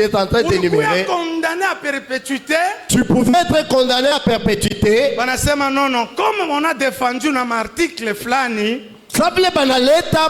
es en train d'énumérer, condamné à perpétuité. tu pouvais être condamné à perpétuité. Banasema non, comme on a défendu un article flani, Sabile banaleta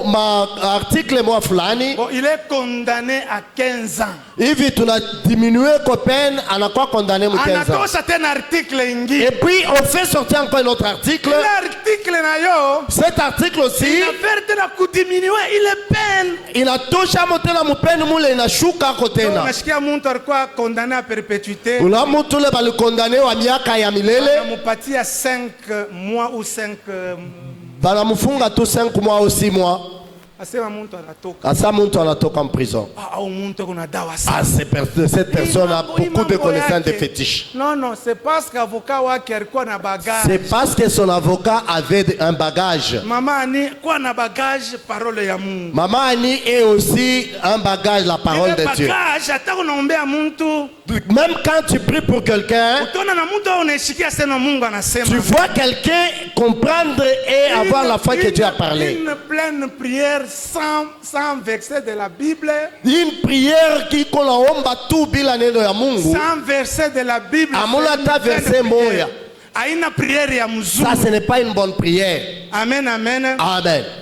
ma article moi fulani. bon, il est condamné à 15 ans. Hivi tuna diminué kwa peine, anakuwa condamné mu 15 ans. Anatosha tena article ingi. Et puis on fait sortir encore un autre article. L'article na yo, Cet article aussi, il a fait tena kudiminuer ile peine. inatosha motena mu peine mule inashuka kotena. Unasikia mtu alikuwa condamné à perpétuité. Una mtu le bali condamné wa miaka ya milele. Anamupatia 5 mois ou 5 Banamufunga tu 5 mois ou 6 mois. asema mtu anatoka. Asa mtu anatoka en prison. Au mtu kuna dawa sana. Ah, cette personne a beaucoup de connaissances de fétiches. Non, c'est parce qu'avocat wake alikuwa na bagage. C'est parce que son avocat avait un bagage. Mama ani kwa na bagage parole ya Mungu. Maman Annie est aussi un bagage, la parole de Dieu. Bagage hata unaombea mtu. Même quand tu pries pour quelqu'un, Utaona na mtu unashikia sana Mungu anasema. tu vois quelqu'un comprendre et avoir la foi que Dieu a parlé. Une pleine prière sans verset de la Bible. Une prière qui kolaomba tu bila neno ya Mungu. Sans verset de la Bible. Amuna ta verset moya. Haina prière ya mzuri. Ça ce n'est pas une bonne prière. Amen. Amen.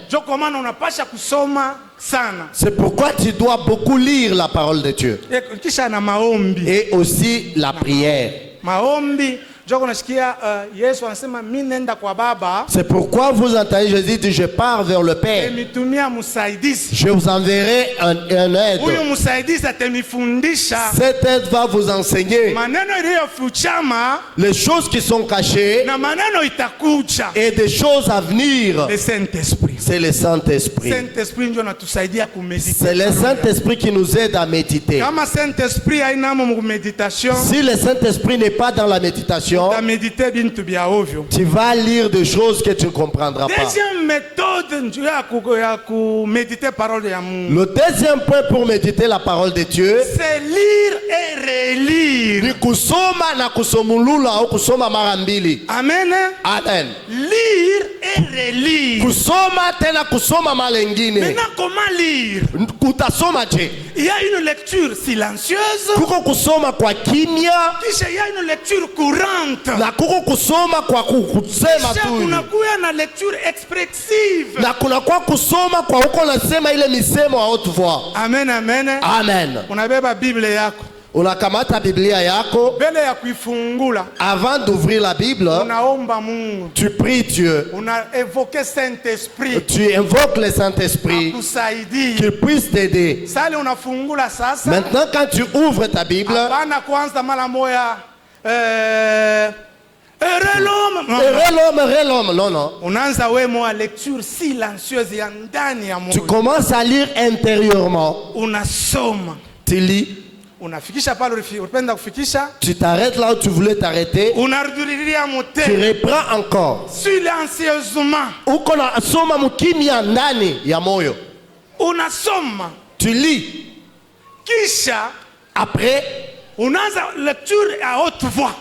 Jo komana unapasha kusoma sana. C'est pourquoi tu dois beaucoup lire la parole de Dieu. Kisha na maombi. Et aussi la prière. Maombi. Joko nasikia Yesu anasema mimi nenda kwa Baba. C'est pourquoi vous entendez Jésus dire je pars vers le Père. Mitumia msaidizi. Je vous enverrai un aide. Huyo msaidizi atanifundisha. Cette aide va vous enseigner Maneno iliyofichama les choses qui sont cachées na maneno itakuja. et des choses à venir. Le Saint-Esprit. C'est le Saint-Esprit. Saint-Esprit ndio anatusaidia kumediter. C'est le Saint-Esprit qui nous aide à méditer. Kama Saint-Esprit haina méditation, Si le Saint-Esprit n'est pas dans la méditation, tu vas lire des choses que tu ne comprendras pas. Deuxième méthode ya méditer parole ya Mungu. Le deuxième point pour méditer la parole de Dieu, c'est lire et relire. ni kusoma na kusomulula au kusoma mara mbili. Amen. Amen. Lire et relire. Kusoma tena kusoma mara ingine. Maintenant comment lire? Kutasoma je? Il y a une lecture silencieuse. Kuko kusoma kwa kimya. Kisha il y a une lecture courante. Na kuko kusoma kwa kusema tu. Kunakuwa na lecture expressive. Na kunakuwa kusoma kwa uko nasema ile misemo à haute voix. Amen. Amen. Unabeba Biblia yako. Unakamata Biblia yako. Mbele ya kuifungula. Avant d'ouvrir la Bible, unaomba Mungu. Tu pries Dieu. Una évoquer Saint-Esprit. Tu invoques le Saint-Esprit qui puisse t'aider. Sale unafungula sasa. Maintenant quand tu ouvres ta Bible, hapana kwanza mara moja l'homme, non. Unaanza wewe moja lecture silencieuse ya ndani ya moyo. Tu commences à lire intérieurement. Unasoma. Tu lis. Unafikisha pale unapenda kufikisha. Tu t'arrêtes là où tu voulais t'arrêter. Unarudilia mote. Tu reprends encore. Silencieusement. Uko na soma mukimya ndani ya moyo. Unasoma. Tu lis. Kisha après unaanza lecture à haute voix.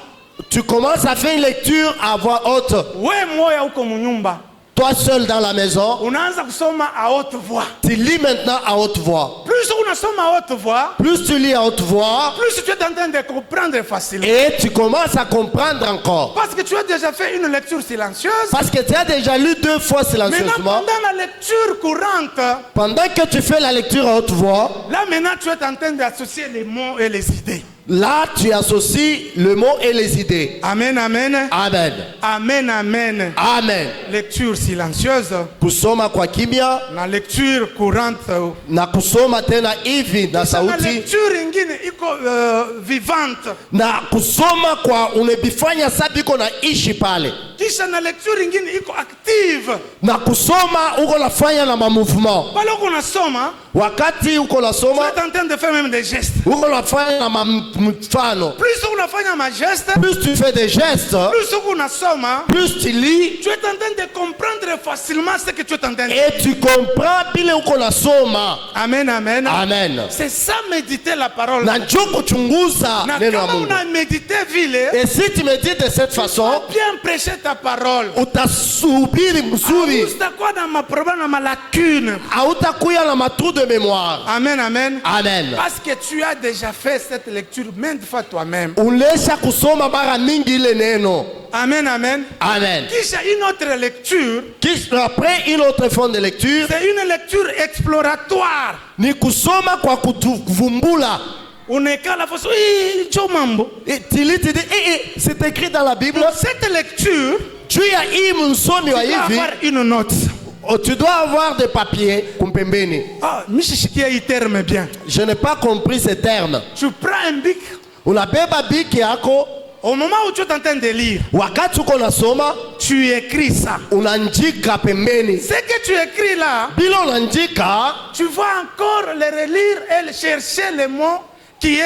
Tu commences à faire une lecture à voix haute. Wewe moya uko munyumba. Toi seul dans la maison. Unaanza kusoma à haute voix. Tu lis maintenant à haute voix. Plus unasoma à haute voix, plus tu lis à haute voix, plus tu es en train de comprendre facilement. Et tu commences à comprendre encore. Parce que tu as déjà fait une lecture silencieuse. Parce que tu as déjà lu 2 fois silencieusement. Maintenant, pendant la lecture courante, pendant que tu fais la lecture à haute voix, là maintenant tu es en train d'associer les mots et les idées. Là, tu associes le mot et les idées. Amen. Lecture silencieuse. Kusoma kwa kimya. Na lecture courante. Na kusoma tena hivi na sauti. Na lecture ingine iko vivante. Na kusoma kwa unebifanya sabiko na ishi pale. Kisha na lecture ingine iko active. Na kusoma uko nafanya na mouvement. Pale uko nasoma. Wakati uko nasoma. Tu es en train de faire même des gestes. Uko nafanya na mfano. Plus unafanya ma gestes. Plus tu fais des gestes. Plus uko nasoma. Plus tu lis. Tu es en train de comprendre facilement ce que tu es en train de dire. Et tu comprends bile uko nasoma. Amen. C'est ça méditer la parole. Na njoko chunguza neno la Mungu. Na méditer vile. Et si tu médites de cette façon, bien prêcher ta ta parole. Utasubiri mzuri. Utakuwa na maproblème na malacune. Hautakuwa na matrou de mémoire. Amen, amen. Amen. Parce que tu as déjà fait cette lecture maintes fois toi-même. Ulisha kusoma mara mingi ile neno. Amen, amen. Amen. Kisha une autre lecture. Après une autre forme de lecture. C'est une lecture exploratoire. Ni kusoma kwa kutuvumbula. Unekala foso mambo. Et tu dis, c'est écrit dans la Bible. Donc, cette lecture, tu dois avoir une note. Tu dois avoir des papiers. Ah, terme bien. Je n'ai pas compris ces termes. Tu prends un bic. Au moment où tu es en train de lire, tu écris ça. Ce que tu écris là, tu vas encore le relire et chercher les mots qui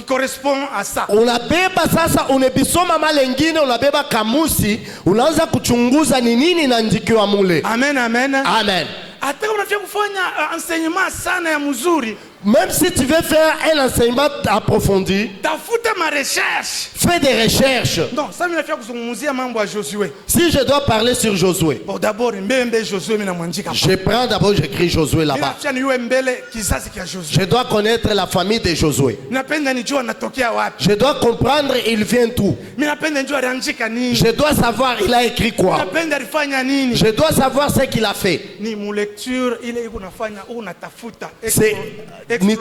correspond à ça. Unabeba sasa unebisoma malengine unabeba kamusi unaanza kuchunguza ni nini inaandikiwa mule. Amen, amen. Amen. Hata unafika kufanya enseignement sana ya mzuri. Même si tu veux faire un enseignement approfondi, tafuta ma recherche. Fais des recherches. Non, ça me fait kuzungumzia mambo ya Josué. Si je dois parler sur Josué, bon, d'abord Josué mina mwandika. Je prends d'abord, j'écris Josué là-bas. Je dois connaître la famille de Josué. Je dois comprendre il vient d'où. Je dois savoir il a écrit quoi. Je dois savoir ce qu'il a fait. C'est ni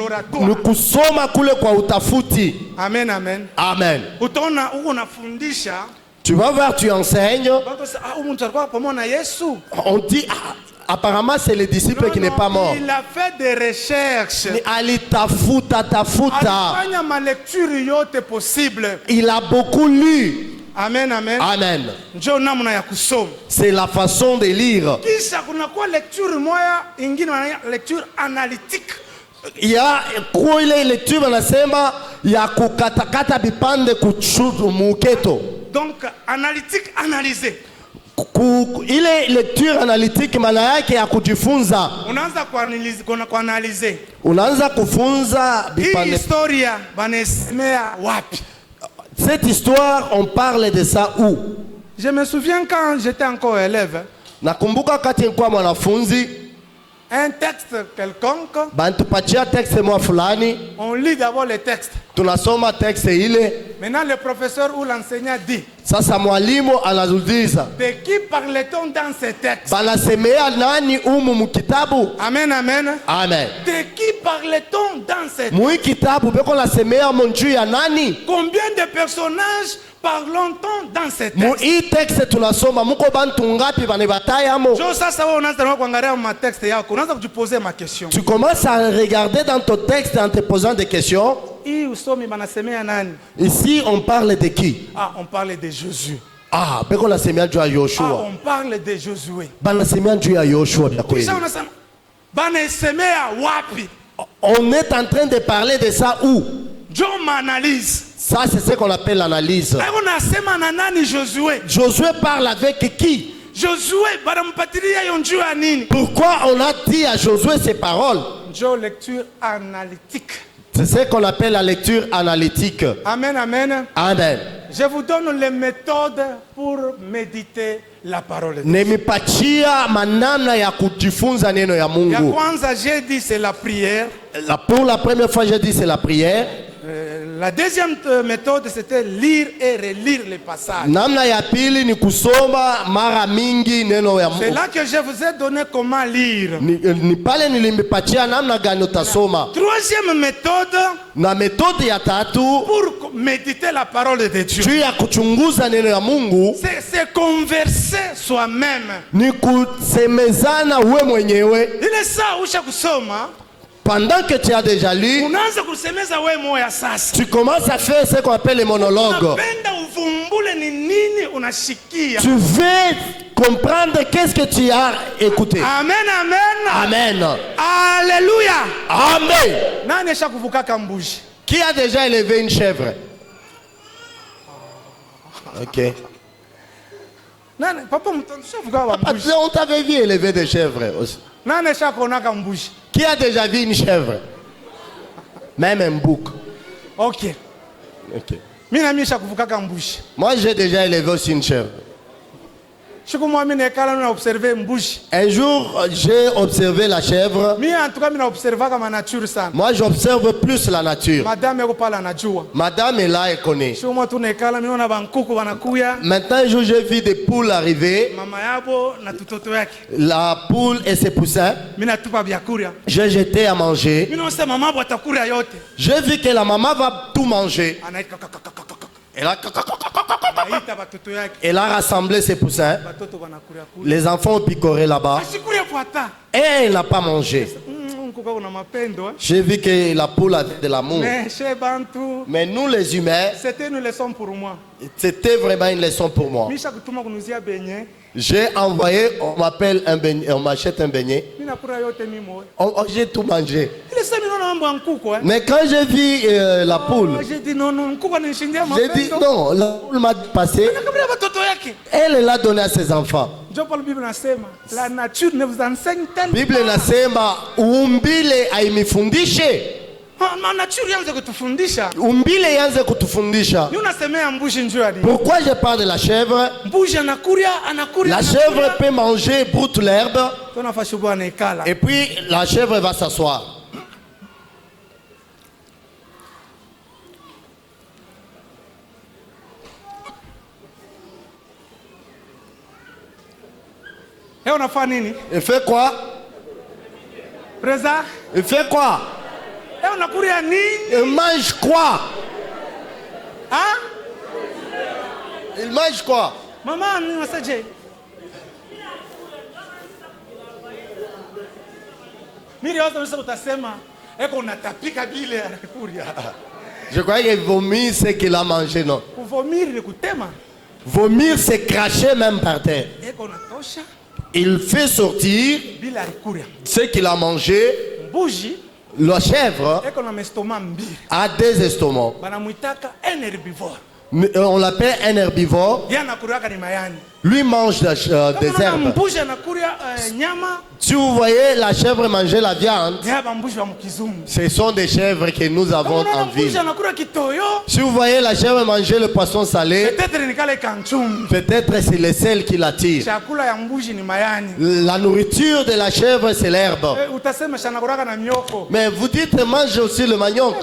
kusoma kule kwa utafuti. Amen, amen. Amen. Utaona unafundisha. Tu vas voir, tu enseignes. On dit apparemment c'est le disciple qui n'est pas mort. Il a fait des recherches. Il a beaucoup lu. Amen, amen. Amen. C'est la façon de lire. Lecture analytique. Il y a quoi ile lecture wanasema ya kukatakata vipande kuchuzu muketo. Donc analytique, analyser. Ile lecture analytique maana yake ya kujifunza. Unaanza kuanalyze. Unaanza kufunza vipande. Historia banesemea wapi? Cette histoire, on parle de ça où? Je me souviens quand j'étais encore élève. Nakumbuka kati nilikuwa mwanafunzi. Un texte quelconque. Bantupatia texte mwa fulani. On lit d'abord le texte. Tunasoma texte ile. Maintenant le professeur ou l'enseignant dit. Sasa mwalimu anazuliza. De qui parle-t-on dans ce texte? Banasemea nani umu mukitabu? Amen, amen. Amen. De qui parle-t-on dans ce texte? Mui kitabu beko nasemea monju ya nani? Combien de personnages parlons-on dans ce texte? Mui texte tunasoma muko bantu ngapi banebataya mo? Jo sasa wewe unaanza kuangalia ma texte yako, unaanza kujiposer ma question. Tu commences à regarder dans ton texte en te posant des questions. Ici on parle de qui? Ah, on parle de Jésus. Ah, beko nasemea juu ya Yoshua. Ah, on parle de Josué. Banasemea juu ya Yoshua ya kweli. Kisha unasema banasemea wapi? On est en train de parler de ça où? John m'analyse. Ça c'est ce qu'on appelle l'analyse. Unasema na nani Josué? Josué parle avec qui? Josué banampatilia yonjua nini? Pourquoi on a dit à Josué ces paroles? Jo lecture analytique. C'est ce qu'on appelle la lecture analytique. Amen, amen. Amen. Je vous donne les méthodes pour méditer la parole de Dieu. Nemipatia manamna ya kujifunza neno ya Mungu. Ya kwanza j'ai dit c'est la prière. Pour la première fois j'ai dit c'est la prière. La deuxième méthode c'était lire et relire les passages. Namna ya pili ni kusoma mara mingi neno ya Mungu. C'est là que je vous ai donné comment lire. Ni pale nilimpatia namna gani utasoma. Troisième méthode. Na méthode ya tatu pour méditer la parole de Dieu. Juu ya kuchunguza neno ya Mungu. C'est converser soi-même. Ni kusemezana wewe mwenyewe. Ile saa usha kusoma. Pendant que tu as déjà lu, tu commences à faire ce qu'on appelle les monologues. Tu veux comprendre qu'est-ce que tu as écouté. Amen, amen. Amen. Alléluia. Amen. Qui a déjà élevé une chèvre? Ok. Papa, on t'avait vu élever des chèvres aussi. Qui a déjà vu une chèvre? Même un bouc. Ok. Moi j'ai déjà élevé aussi une chèvre. Un jour, j'ai observé la chèvre. Moi, j'observe plus la nature. Madame est là, elle connaît. Maintenant, un jour, j'ai vu des poules arriver. La poule et ses poussins. J'ai jeté à manger. J'ai vu que la maman va tout manger. Elle a rassemblé ses poussins. Les enfants ont picoré là-bas. Et elle n'a pas mangé. J'ai vu que la poule a de l'amour. Mais nous les humains, c'était vraiment une leçon pour moi. J'ai envoyé, on m'achète un beignet. J'ai tout mangé. Mais quand j'ai vu la poule, j'ai dit non, la poule m'a passé. Elle l'a donné à ses enfants. La nature ne vous enseigne tellement. Bible inasema umbile haimifundishe. Umbile yanze kutufundisha. Pourquoi je parle de la chèvre? La chèvre peut manger, broute l'herbe. Et puis la chèvre va s'asseoir. Il fait quoi? Il fait quoi? Il mange quoi? Hein? Il mange quoi? Maman, je crois qu'il vomit ce qu'il a mangé, non? Vomir, c'est cracher même par terre. Il fait sortir ce qu'il a mangé. La chèvre a des estomacs. On l'appelle un herbivore. Lui mange des herbes. Si vous voyez la chèvre manger la viande, ce sont des chèvres que nous avons en ville. Si vous voyez la chèvre manger le poisson salé, peut-être c'est le sel qui l'attire. La nourriture de la chèvre, c'est l'herbe. Mais vous dites mange aussi le manioc.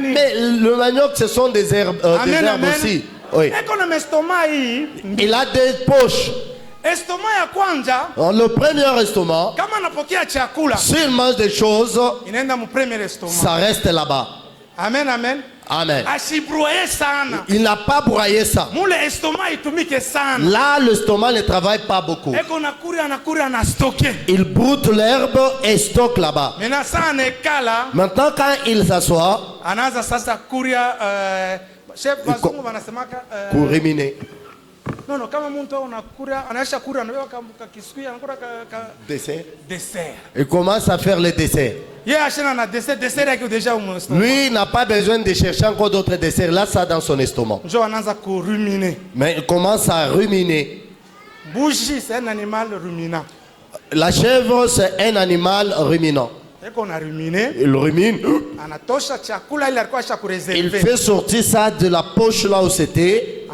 Mais le manioc, ce sont des herbes, aussi. Oui. Il a des poches. Le premier estomac, s'il mange des choses, ça reste là-bas. Amen, amen. Amen. Il n'a pas broyé ça. Là, l'estomac ne travaille pas beaucoup. Il broute l'herbe et stocke là-bas. Maintenant, quand il s'assoit, pour ruminer. Non, kama mtu anaisha kura anaweka kakisui anakula dessert. Dessert. Il commence à faire le dessert. Lui n'a pas besoin de chercher encore d'autres desserts. Là, ça dans son estomac. Mais il commence à ruminer. Bougie, c'est un animal ruminant. La chèvre, c'est un animal ruminant. Il rumine. Il fait sortir ça de la poche là où c'était.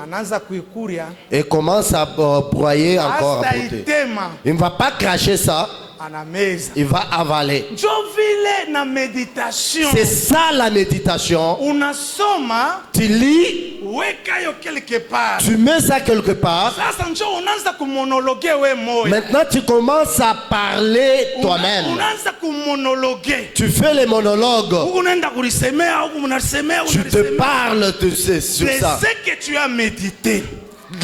Et commence à broyer encore à côté. Il ne va pas cracher ça. Il va avaler. C'est ça la méditation. Tu lis, tu mets ça quelque part. Maintenant tu commences à parler toi-même. Tu fais les monologues. Tu te parles sur ça. Ce que tu as médité.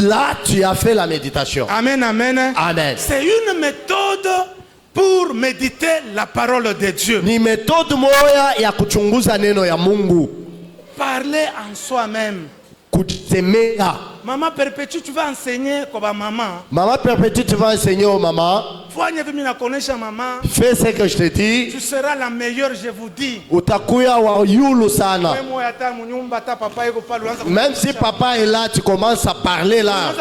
Là tu as fait la méditation. Amen, amen. Amen. C'est une méthode pour méditer la parole de Dieu. Ni méthode moya ya kuchunguza neno ya Mungu. Parler en soi-même. Kujisemea. Maman Perpétue, tu vas enseigner comme maman. Maman Perpétue, tu vas enseigner aux mamans. Fais ce que je te dis. Tu seras la meilleure, je vous dis. Utakuya wa yulu sana. Même si papa est là, tu commences à parler là.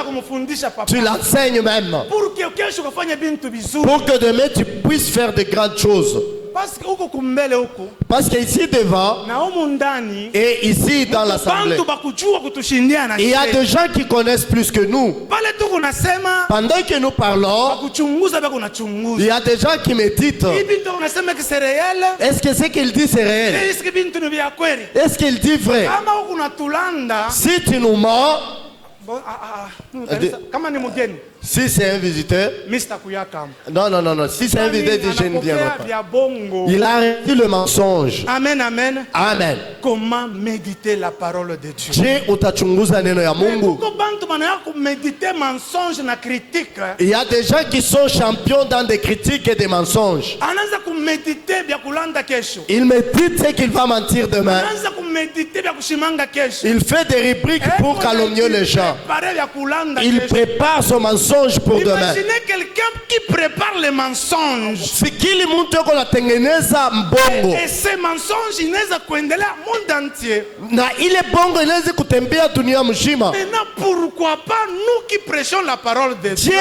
Tu l'enseignes même. Pour que demain tu puisses faire de grandes choses. Parce qu'ici devant et ici dans l'assemblée, il y a des gens qui connaissent plus que nous. Pendant que nous parlons, il y a des gens qui méditent. Est-ce que ce qu'il dit c'est réel? Est-ce qu'il dit vrai? Si tu nous mens, si c'est un visiteur, non, si c'est un visiteur, je ne viendrai pas. Il a dit le mensonge. Amen, amen. Amen. Comment méditer la parole de Dieu? Il y a des gens qui sont champions dans des critiques et des mensonges. Il médite ce qu'il va mentir demain. Il fait des rubriques pour calomnier les gens. Il prépare son mensonge pour demain. Imaginez quelqu'un qui prépare les mensonges. Et ces mensonges, il les a kuendelea monde entier. Maintenant, pourquoi pas nous qui prêchons la parole de Dieu? Nous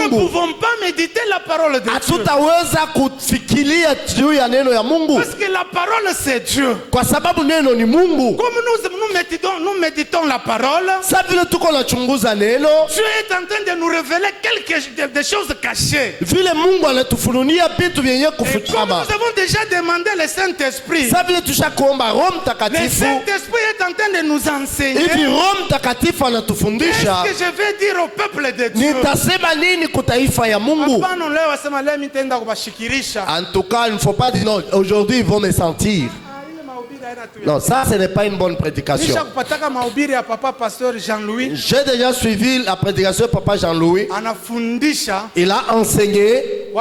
ne pouvons pas méditer la parole de Dieu. Parce que la parole c'est Dieu. Comme nous méditons la parole, Dieu est en train de nous révéler des choses cachées. Et comme nous avons déjà demandé le Saint-Esprit, le Saint-Esprit est en train de nous enseigner. Qu'est-ce que je vais dire au peuple de Dieu? En tout cas, il ne faut pas dire non, aujourd'hui ils vont me sentir. Non, ça ce n'est pas une bonne prédication. J'ai déjà suivi la prédication de Papa Jean-Louis. Il a enseigné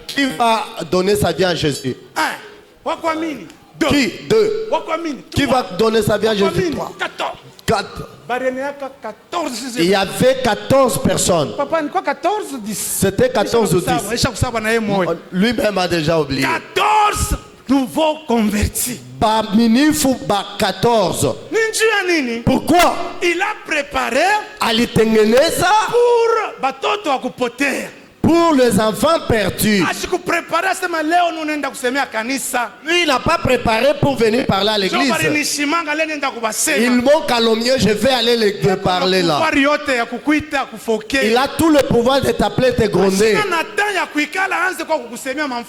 qui va donner sa vie à Jésus. Qui? Deux. Qui va donner sa vie à Jésus? 4. Il y avait 14 personnes. C'était 14 ou 10. Lui-même a déjà oublié. 14 nouveaux convertis. 14. Pourquoi? Il a préparé pour les enfants perdus. Lui, il n'a pas préparé pour venir parler à l'église. Ils m'ont calomnié, je vais aller les parler là. Il a tout le pouvoir de t'appeler, de te gronder.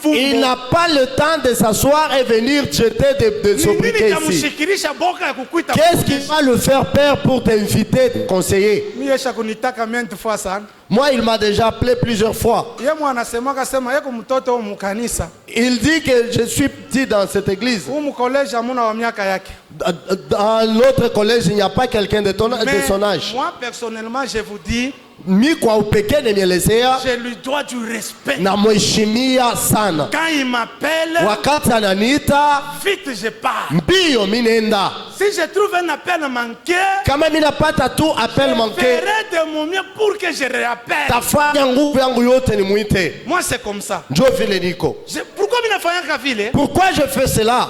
Il n'a pas le temps de s'asseoir et venir jeter des sobriquets ici. Qu'est-ce qui va le faire peur pour t'inviter, te conseiller? Moi, il m'a déjà appelé plusieurs fois. Il dit que je suis petit dans cette église. Dans l'autre collège, il n'y a pas quelqu'un de son âge. Moi, personnellement, je vous dis, je lui dois du respect. Quand il m'appelle, vite je pars. Si je trouve un appel manqué, je ferai de mon mieux pour que je réappelle. Moi c'est comme ça. Pourquoi je fais cela?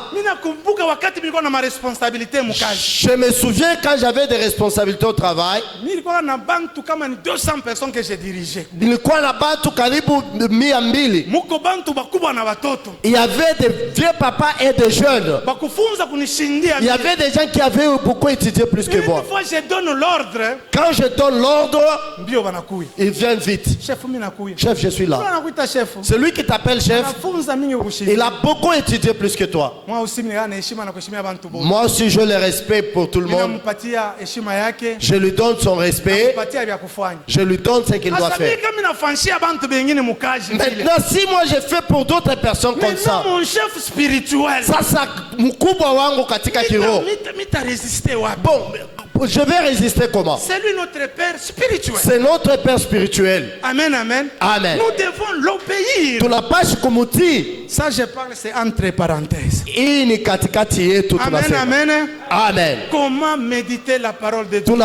Je me souviens quand j'avais des responsabilités au travail. 200 personnes que j'ai dirigées. Il y avait des vieux papas et des jeunes. Il y avait des gens qui avaient beaucoup étudié plus que moi. Une fois je donne l'ordre, quand je donne l'ordre, ils viennent vite. Chef, je suis là. Celui qui t'appelle chef, il a beaucoup étudié plus que toi. Moi aussi, je le respecte pour tout le monde. Je lui donne son respect. Je lui donne ce qu'il doit faire. Maintenant, si moi je fais pour d'autres personnes comme ça, mon chef spirituel, bon, je vais résister comment? C'est lui notre Père spirituel. C'est notre Père spirituel. Amen, amen. Amen. Nous devons l'obéir. Ça, je parle, c'est entre parenthèses. Amen, amen. Amen. Comment méditer la parole de Dieu?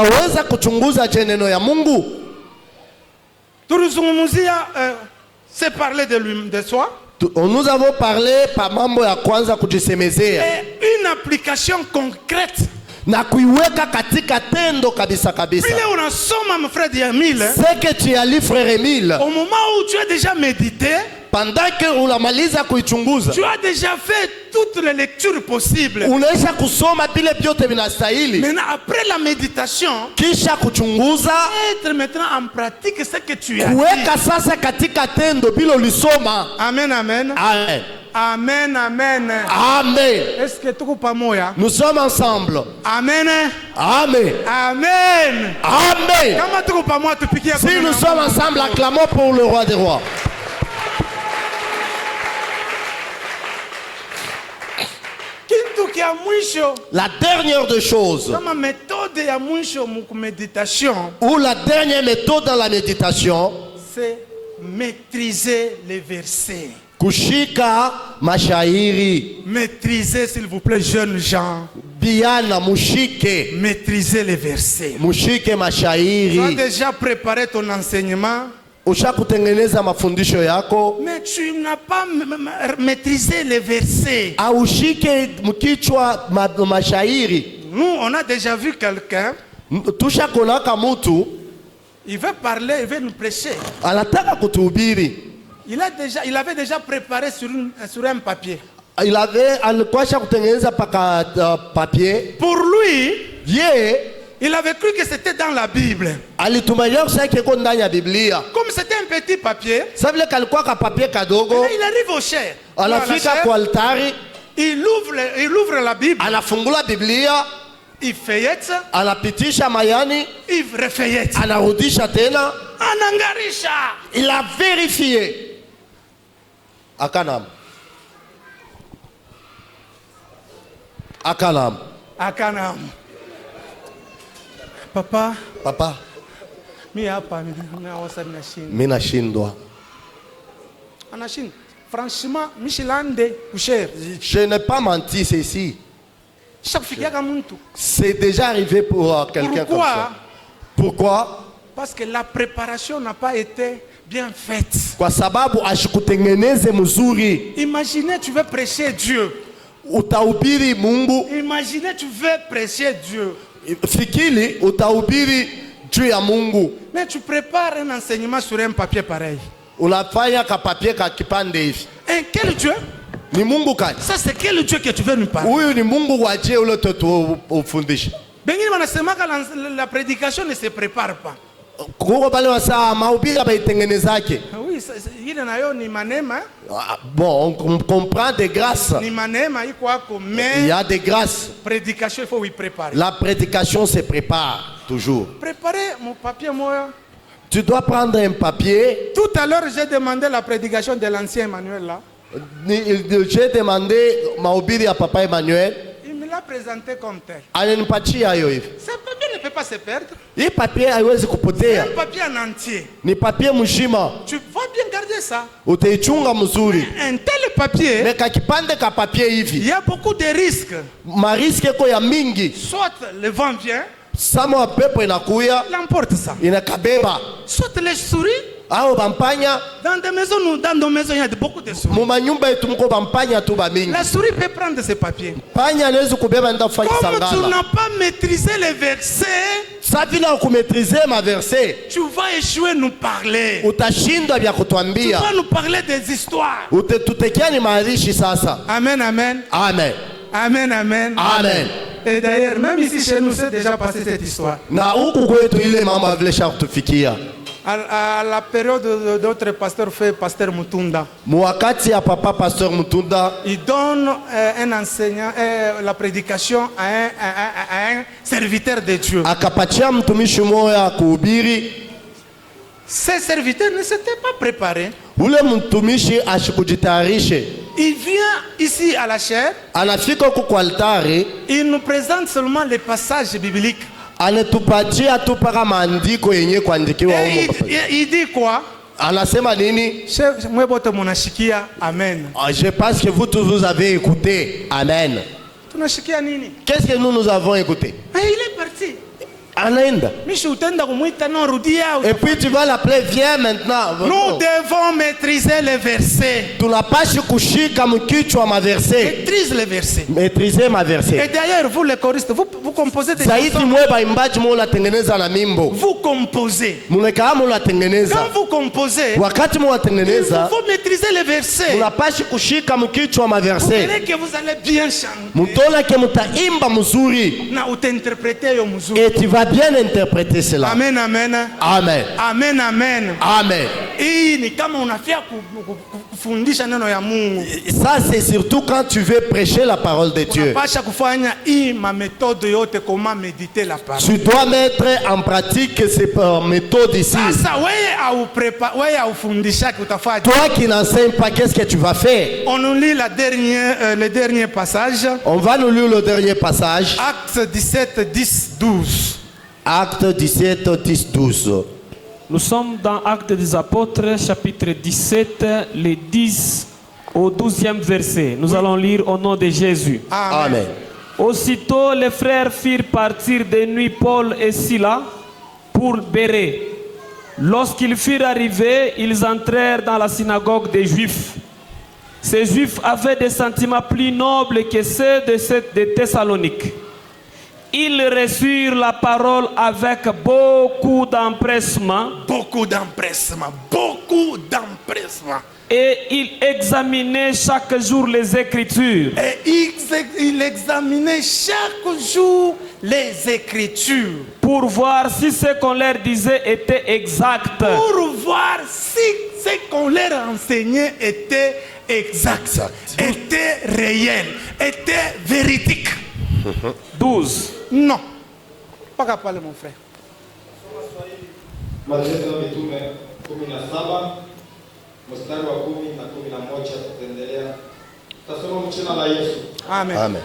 C'est parler de soi. Nous avons parlé par mambo ya kwanza kujisemezea. Une application concrète. Na kuiweka katika tendo kabisa kabisa. Vile unasoma mon frère Emile. C'est que tu as lu frère Emile. Au moment où tu as déjà médité, pendant que unamaliza kuichunguza, tu as déjà fait toutes les lectures possibles. Unaisha kusoma vile vyote vinastahili. Maintenant après la méditation, kisha kuchunguza, mettre maintenant en pratique ce que tu as dit. Kuweka sasa katika tendo bila ulisoma. Amen, amen. Amen. Amen, amen. Amen. Est-ce que tuko pamoja? Nous sommes ensemble. Amen. Amen. Amen. Amen. Kama tuko pamoja tupikie. Si nous sommes ensemble, acclamons pour le roi des rois. La dernière des choses, ou la dernière méthode dans la méditation, c'est maîtriser les versets. Kushika mashairi. Maîtriser, s'il vous plaît, jeunes gens. Biana mushike. Maîtriser les versets. Mushike mashairi. Tu as déjà préparé ton enseignement. Ushakutengeneza mafundisho yako. Mais tu n'as pas maîtrisé les versets. Aushike mkichwa mashairi. Nous, on a déjà vu quelqu'un. Tushakonaka mutu. Il veut parler, il veut nous prêcher. Anataka kutuhubiri. Il avait déjà préparé sur un papier. Alikuwa kutengeneza papier. Pour lui, il avait cru que c'était dans la Bible. Comme c'était un petit papier, il arrive au cher. Il ouvre la Bible. Il feuillette. Il refeuillette. Il a vérifié. Akanam. Papa. Mina shindwa. Franchement, Michelande, cher. Je n'ai pas menti, c'est ici. C'est déjà arrivé pour quelqu'un comme ça. Pourquoi? Parce que la préparation n'a pas été bien faite. Kwa sababu ashikutengeneze mzuri. Imaginez tu veux prêcher Dieu. Utahubiri Mungu. Imaginez tu veux prêcher Dieu. Fikiri utahubiri juu ya Mungu. Mais tu prépares un enseignement sur un papier pareil. Unafanya ka papier ka kipande hivi. Et quel Dieu? Ni Mungu kani? Ça c'est quel Dieu que tu veux nous parler? Huyu ni Mungu waje ule toto ufundisha. Bengine wanasema que la prédication ne se prépare pas. Kuko bale wasa mahubiri baitengenezake. Oui, ile nayo ni manema. Bon, on comprend des grâces. Ni manema iko ako, mais il y a des grâces. Prédication il faut y préparer. La prédication se prépare toujours. Préparer mon papier moi. Tu dois prendre un papier. Tout à l'heure j'ai demandé la prédication de l'ancien Emmanuel là. J'ai demandé mahubiri à papa Emmanuel. Il me l'a présenté comme tel. Alinipatia hiyo hivi. Ce papier ne peut pas se perdre. Hii papier haiwezi kupotea. C'est un papier en entier. Ni papier mzima. Tu vas bien garder ça. Utaichunga mzuri. Un tel papier. Mais kakipande ka papier hivi. Il y a beaucoup de risques. Mariske ko ya mingi. Soit le vent vient. Samo pepo inakuya. L'emporte ça. Inakabeba. Soit les souris. Ao bampanya. Dans nos maisons, il y a beaucoup de souris. Mumanyumba yetu mko bampanya tu ba mingi. La souris peut prendre ces papiers. Panya anaweza kubeba nda kufanya sangala. Comme tu n'as pas maîtrisé les versets, ça vile kumaîtriser ma verset. Tu vas échouer nous parler. Utashindwa vya kutuambia. Tu vas nous parler des histoires. Utetutekia ni maandishi sasa. Amen, amen. Amen. Amen, amen. Amen. Et d'ailleurs, même ici chez nous, c'est déjà passé cette histoire. Na huku kwetu ile mambo avlesha kutufikia. À la période de notre pasteur fait pasteur Mutunda. Mwakati ya papa pasteur Mutunda. Il donne un enseignant la prédication à un serviteur de Dieu. Akapatia mtumishi moya kuhubiri. Ce serviteur ne s'était pas préparé. Ule mtumishi ashikujitayarishe. Il vient ici à la chaire. Anafika huko kwa altari. Il nous présente seulement les passages bibliques. Anatupatia tu paka maandiko yenye kuandikiwa huko. Il dit quoi? Anasema nini? Amen. Je pense que vous tous vous avez écouté. Amen. Qu'est-ce que nous avons écouté? Et il est parti. anaenda. Et puis tu vas l'appeler, viens maintenant. Nous devons maîtriser les versets. Tunapaswa kushika mkichwa maverse. Maîtrise les versets. Maîtriser ma verset. Et d'ailleurs, vous les choristes, vous composez des chansons. Vous composez. Quand vous composez, il faut maîtriser les versets. Vous verrez que vous allez bien chanter. Et tu vas bien interpréter cela. Amen, amen. Amen. Amen, amen. Amen. Ça, c'est surtout quand tu veux prêcher la parole de Dieu. Tu dois mettre en pratique ces méthodes ici. Toi qui n'enseignes pas, qu'est-ce que tu vas faire? On nous lit le dernier passage. On va nous lire le dernier passage. Actes 17, 10, 12. Actes 17, 10, 12. Nous sommes dans Actes des Apôtres, chapitre 17, les 10 au 12e verset. Nous allons lire au nom de Jésus. Amen. Amen. Aussitôt, les frères firent partir de nuit Paul et Silas pour Bérée. Lorsqu'ils furent arrivés, ils entrèrent dans la synagogue des Juifs. Ces Juifs avaient des sentiments plus nobles que ceux de Thessalonique. Ils reçurent la parole avec beaucoup d'empressement. Beaucoup d'empressement. Beaucoup d'empressement. Et ils examinaient chaque jour les Écritures. Et ils examinaient chaque jour les Écritures. Pour voir si ce qu'on leur disait était exact. Pour voir si ce qu'on leur enseignait était exact. Était réel. Était véridique. 12. Non. Pas qu'à parler, mon frère. Amen. Amen.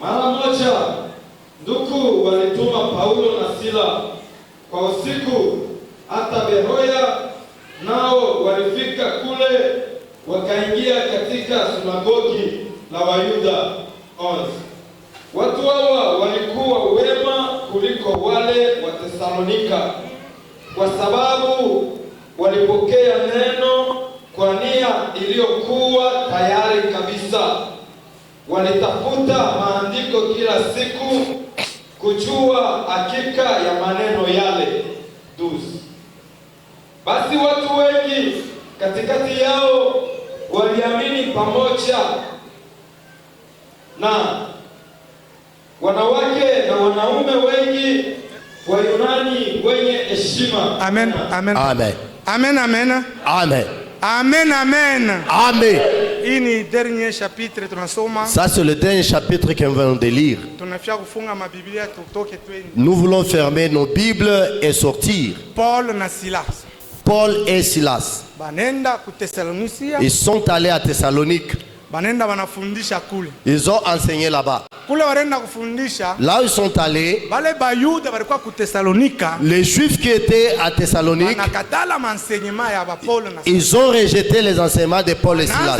Mara moja ndugu walituma Paulo na Sila kwa usiku hata Beroya, nao walifika kule wakaingia katika sinagogi la Wayuda 11. Watu hawa walikuwa wema kuliko wale wa Thessalonika, kwa sababu walipokea neno kwa nia iliyokuwa tayari kabisa. Walitafuta maandiko kila siku kujua hakika ya maneno yale. 12. Basi watu wengi katikati yao waliamini pamoja na wanawake na wanaume wengi wa Yunani wenye heshima. Amen. Amen. Amen. Amen. Amen. Amen. Amen. Amen. Amen. Ini dernier chapitre tunasoma. Ça c'est le dernier chapitre qu'on vient de lire. Tunafia kufunga mabiblia tutoke twende. Nous voulons fermer nos Bibles et sortir. Paul na Silas. Paul et Silas. Banenda ku Thessalonicia. Ils sont allés à Thessalonique. Banenda banafundisha kule. Ils ont enseigné là-bas. Là où ils sont allés, les Juifs qui étaient à Thessalonique, ils ont rejeté les enseignements de Paul et Silas.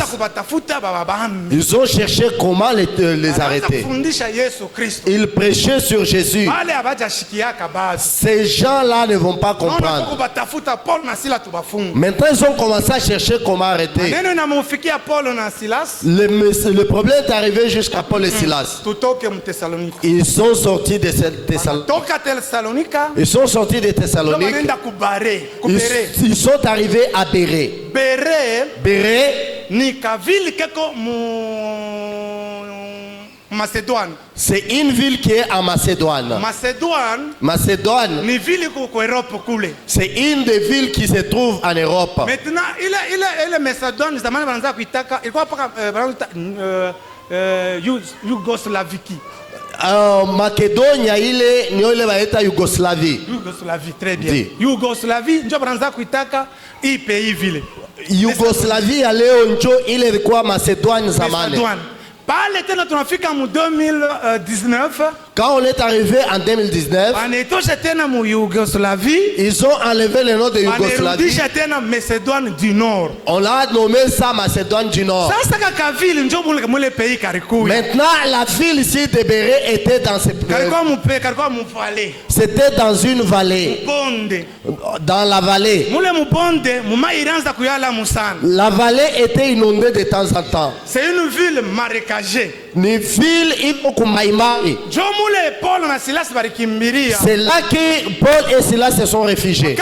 Ils ont cherché comment les arrêter. Ils prêchaient sur Jésus. Ces gens-là ne vont pas comprendre. Maintenant, ils ont commencé à chercher comment arrêter. Le problème est arrivé jusqu'à Paul et Silas. Ils sont sortis de Thessalonique. Ils sont sortis de Thessalonique. Ils sont arrivés à Bérée. Bérée, Macédoine. C'est une ville qui est en Macédoine. Macédoine. C'est une des villes qui se trouve en Europe. Maintenant, il est Macédoine. Yougoslavie. Makedonia ile ndio ile baita Yougoslavie. Yougoslavie, très bien. Yougoslavie ndio banza kuitaka hii pays vile. Yougoslavie ya leo ndio ile ilikuwa Macédoine zamani. Quand on est arrivé en 2019, ils ont enlevé le nom de Yougoslavie. On a nommé ça Macédoine du Nord. Maintenant, la ville ici de Béré était dans c'était dans une vallée. Dans la vallée. La vallée était inondée de temps en temps. C'est une ville marécagée. Une ville c'est là que Paul et Silas se sont réfugiés.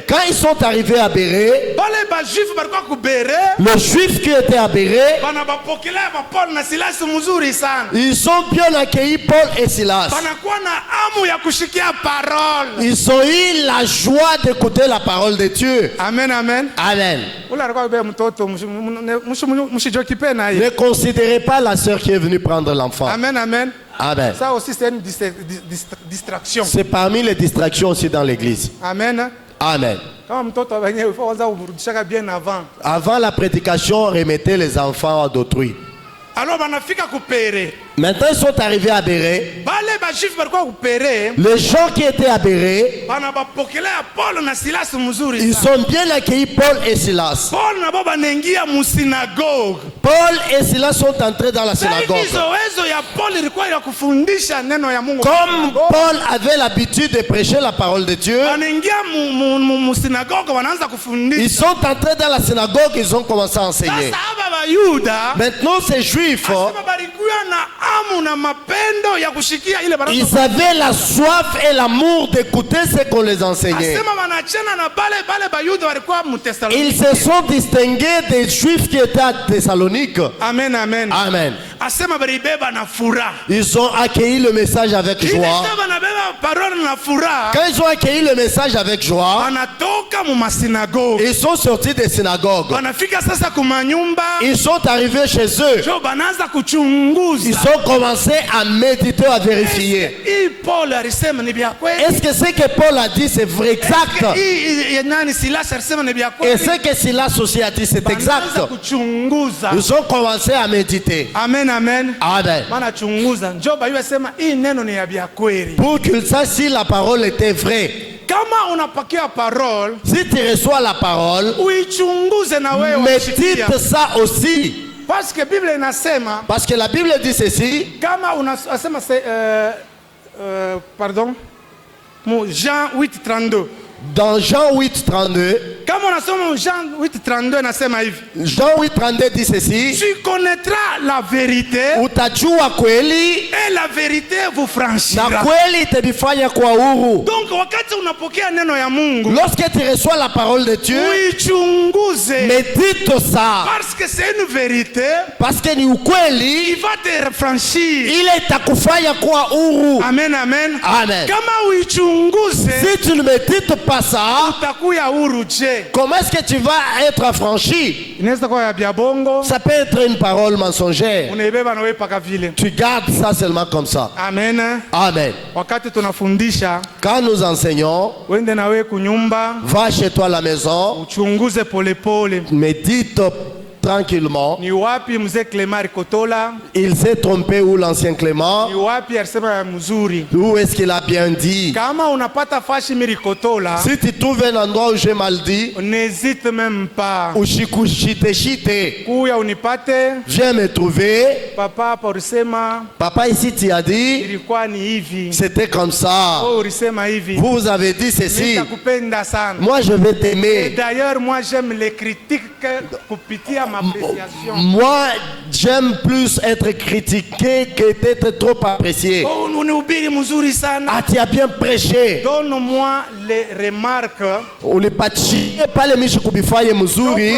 Quand ils sont arrivés à Béré, le juif qui était à Béré, ils ont bien accueilli Paul et Silas. Ils ont eu la joie d'écouter la parole de Dieu. Amen, amen. Amen. Ne considérez pas la sœur qui est venue prendre l'enfant. Amen, amen. Amen. Ça aussi c'est une distraction. C'est parmi les distractions aussi dans l'église. Amen. Amen. Avant la prédication, on remettait les enfants d'autrui. Alors, maintenant, ils sont arrivés à Béré. Les gens qui étaient à Béré, ils ont bien accueilli Paul et Silas. Paul et Silas sont entrés dans la synagogue. Comme Paul avait l'habitude de prêcher la parole de Dieu, ils sont entrés dans la synagogue, ils ont commencé à enseigner. Maintenant, ces juifs, ils avaient la soif et l'amour d'écouter ce qu'on les enseignait. Ils se sont distingués des juifs qui étaient à Thessalonique. Amen, amen. Amen. Ils ont accueilli le message avec joie. Quand ils ont accueilli le message avec joie, ils sont sortis des synagogues. Ils sont arrivés chez eux. Ils ont commencé à méditer, à vérifier. Est-ce que ce que Paul a dit c'est vrai, exact? Et ce que Silas aussi a dit c'est exact. Ils ont commencé à méditer. Amen, amen. Amen. Pour qu'ils sachent si la parole était vraie. Si tu reçois la parole, médite ça aussi. Parce que la Bible dit ceci. Pardon. Jean 8:32. Dans Jean 8:32. Jean 8:32 dit ceci. Tu connaîtras la vérité. Et la vérité vous franchira. Donc lorsque tu reçois la parole de Dieu, médite ça. Parce que c'est une vérité. Parce que ni ukweli, il va te franchir. Il est takufanya kwa huru. Amen, amen. Amen. Si tu ne médites pas ça, comment est-ce que tu vas être affranchi? Ça peut être une parole mensongère. Tu gardes ça seulement comme ça. Amen. Amen. Quand nous enseignons, va chez toi à la maison, médite tranquillement. Il s'est trompé où l'ancien Clément? Où est-ce qu'il a bien dit? Si tu trouves un endroit où j'ai mal dit, n'hésite même pas. Viens me trouver. Papa ici tu as dit c'était comme ça. Vous avez dit ceci. Moi je vais t'aimer. D'ailleurs moi j'aime les critiques pour pitié à ma appréciation. Moi j'aime plus être critiqué que d'être trop apprécié. Ah, tu as bien prêché. Donne-moi les remarques.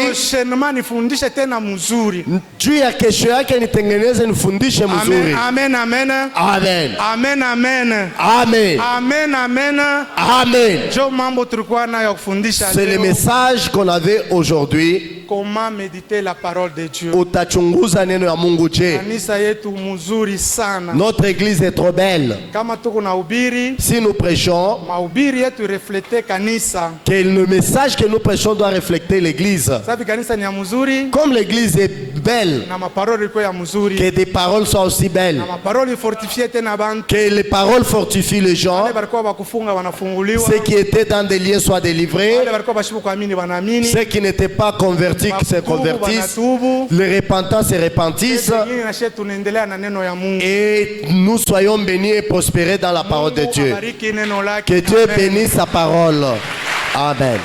Prochainement nifundishe tena mzuri. Juu ya kesho yake nitengeneze nifundishe mzuri. Amen, amen. Amen. Amen, amen. Amen. Amen, amen. Amen. Jo mambo tulikuwa nayo kufundisha. C'est le message qu'on avait aujourd'hui. Comment méditer la parole de Dieu? Utachunguza neno ya Mungu je? Kanisa yetu mzuri sana. Notre église est trop belle. Kama tuko na ubiri, si nous prêchons, mahubiri yetu reflete kanisa. Que le message que nous prêchons doit refléter l'église. Sabi kanisa ni ya mzuri. Comme l'église est belle, na maparole iko ya mzuri. Que des paroles soient aussi belles. Na maparole fortifie tena bantu. Que les paroles fortifient les gens. Wale barikuwa bakufunga wanafunguliwa. Ceux qui étaient dans des liens soient délivrés. Wale barikuwa bashibu kuamini wanaamini. Ceux qui n'étaient pas convertis qui se convertissent. Les repentants se repentissent. Et nous soyons bénis et prospérés dans la parole de Dieu. Que Dieu bénisse sa parole. Amen.